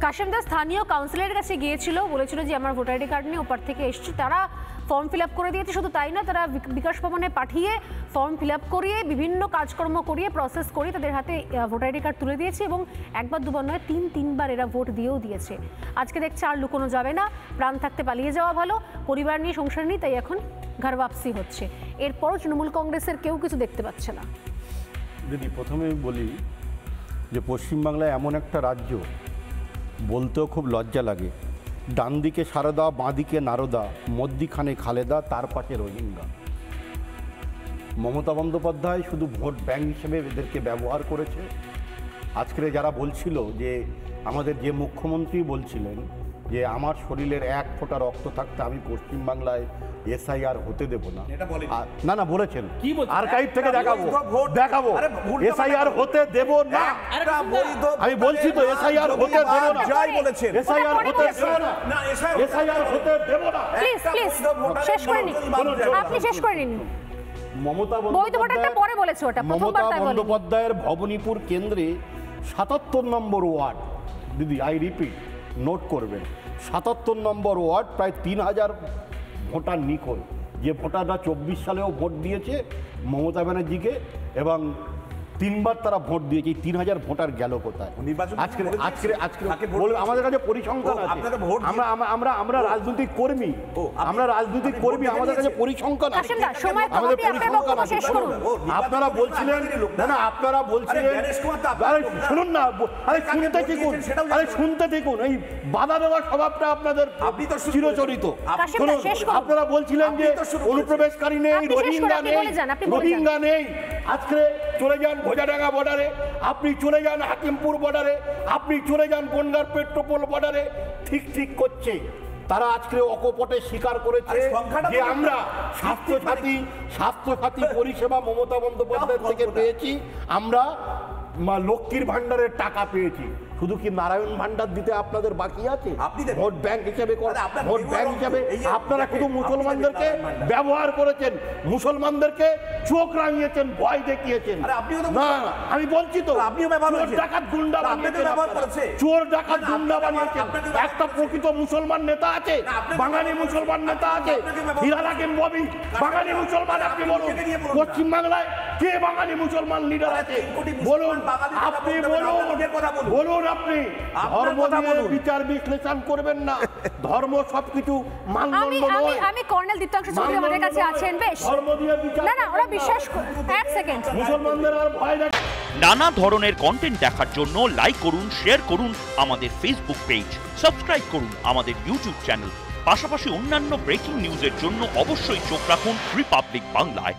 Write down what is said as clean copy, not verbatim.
কাশেম দাস স্থানীয় কাউন্সিলরের কাছে গিয়েছিল, বলেছিল যে আমার ভোটার আইডি কার্ড নিয়ে ওপার থেকে এসেছি। তারা ফর্ম ফিল আপ করে দিয়েছে। শুধু তাই না, তারা বিকাশ ভবনে পাঠিয়ে ফর্ম ফিল আপ করিয়ে বিভিন্ন কাজকর্ম করিয়ে প্রসেস করিয়ে তাদের হাতে ভোটার আইডি কার্ড তুলে দিয়েছে এবং একবার দুবার নয় তিনবার এরা ভোট দিয়েও দিয়েছে। আজকে দেখছে আর লুকোনো যাবে না, প্রাণ থাকতে পালিয়ে যাওয়া ভালো, পরিবার নিয়ে সংসার নিয়ে, তাই এখন ঘর বাপসি হচ্ছে। এরপরও তৃণমূল কংগ্রেসের কেউ কিছু দেখতে পাচ্ছে না। দিদি, প্রথমে বলি যে পশ্চিমবাংলায় এমন একটা রাজ্য, বলতেও খুব লজ্জা লাগে, ডান দিকে সারদা, বাঁ দিকে নারদা, মধ্যিখানে খালেদা, তার পাশে রোহিঙ্গা। মমতা বন্দ্যোপাধ্যায় শুধু ভোট ব্যাংক হিসেবে এদেরকে ব্যবহার করেছে। আজকে যারা বলছিল যে আমাদের যে মুখ্যমন্ত্রী বলছিলেন যে আমার শরীরের এক ফোঁটা রক্ত থাকতে আমি পশ্চিমবাংলায় এসআইআর হতে দেব না, না বলেছেন, আর্কাইভ থেকে দেখাবো এসআইআর হতে দেব না। আমি বলছি তো এসআইআর হতে দেব না, এসআইআর হতে দেব না, এসআইআর হতে দেব না। প্লিজ প্লিজ শেষ করে নিন, আপনি শেষ করে নিন। মমতা বন্দ্যোপাধ্যায়ের ভবানীপুর কেন্দ্রে ৭৭ নম্বর ওয়ার্ড, দিদি আই রিপিট, নোট করবেন, ৭৭ নম্বর ওয়ার্ড, প্রায় ৩,০০০ ভোটার নিখোঁজ। যে ভোটাররা ২৪ সালেও ভোট দিয়েছে মমতা ব্যানার্জিকে এবং ৩বার তারা ভোট দিয়েছে, ৩,০০০ ভোটার গেল কোথায়? আজকে আমাদের কাছে পরিসংখ্যান আছে, আমরা রাজনৈতিক কর্মী, আমাদের কাছে পরিসংখ্যান আছে, আমাদের পরিসংখ্যান আছে। আপনারা বলছিলেন আপনারা বলছিলেন, শুনুন না, শুনতে দেখুন, এই বাধা দেওয়ার স্বভাবটা আপনাদের চিরচরিত। আপনারা বলছিলেন যে অনুপ্রবেশকারী নেই, রোহিঙ্গা নেই, আজকে চলে যান ভোজাডাঙ্গা বর্ডারে, আপনি চলে যান হাকিমপুর বর্ডারে, আপনি চলে যান বনগাঁর পেট্রোপোল বর্ডারে, ঠিক করছে। তারা আজকে অকপটে স্বীকার করেছে যে আমরা স্বাস্থ্যসাথী পরিষেবা মমতা বন্দ্যোপাধ্যায় থেকে পেয়েছি, আমরা লক্ষ্মীর ভান্ডারের টাকা পেয়েছি। শুধু কি নারায়ণ ভান্ডার দিতে আপনাদের বাকি আছে? ভোট ব্যাংক হিসেবে আপনারা শুধু মুসলমানদেরকে ব্যবহার করেছেন, মুসলমানদেরকে চোখ রাঙিয়েছেন, ভয় দেখিয়েছেন। না, আমি বলছি তো, চোর ডাকাত গুন্ডা বানিয়েছেন। একটা প্রকৃত মুসলমান নেতা আছে, বাঙালি মুসলমান নেতা আছে, হিরাল হাকিম ববি বাঙালি মুসলমান। আপনি বলুন পশ্চিমবাংলায় কে বাঙালি মুসলমান লিডার আছে? বলুন, আপনি বলুন। আপনি ধর্ম নিয়ে বিচার বিশ্লেষণ করবেন না, ধর্ম সবকিছু মানদণ্ড নয়। আমি কর্নেল দীপ্তাংশু চৌধুরী আমাদের কাছে আছেন, বেশ, ধর্ম দিয়ে বিচার, না ওরা বিশ্বাস, এক সেকেন্ড, মুসলমানদের আর ভয় না। নানা ধরনের কন্টেন্ট দেখার জন্য লাইক করুন, শেয়ার করুন আমাদের ফেসবুক পেজ, সাবস্ক্রাইব করুন আমাদের ইউটিউব চ্যানেল। পাশাপাশি অন্যান্য ব্রেকিং নিউজের জন্য অবশ্যই চোখ রাখুন রিপাবলিক বাংলায়।